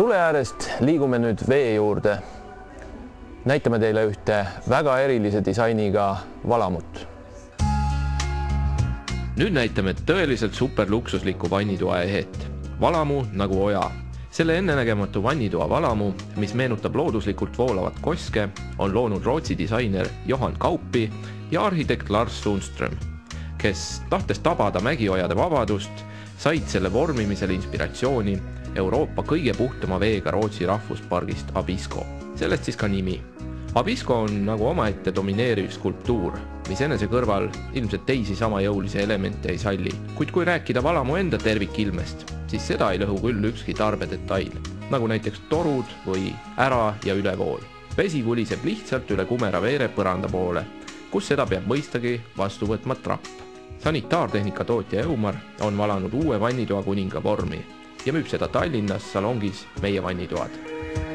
Tule äärest liigume nüüd vee juurde. Näitame teile ühte väga erilise disainiga valamut. Nüüd näitame tõeliselt superluksuslikku vannitoa ehet. Valamu nagu oja. Selle ennenägematu vannitoa valamu, mis meenutab looduslikult voolavat koske, on loonud Rootsi disainer Johan Kauppi ja arhitekt Lars Sundström, kes tahtes tabada mägiojade vabadust, said selle vormimisel inspiratsiooni Euroopa kõige puhtama veega Rootsi rahvuspargist Abisko. Sellest siis ka nimi. Abisko on nagu omaette domineeriv skulptuur, mis enese kõrval ilmselt teisi sama jõulisi elemente ei salli. Kuid kui rääkida valamu enda tervikilmest, siis seda ei lõhu küll ükski tarbedetail, nagu näiteks torud või ära- ja ülevool. Vesi vuliseb lihtsalt üle kumera veere põranda poole, kus seda peab mõistagi vastu võtma trapp. Sanitaartehnika tootja Eumar on valanud uue vannitoa kuninga vormi ja müüb seda Tallinnas salongis Meie vannitoad.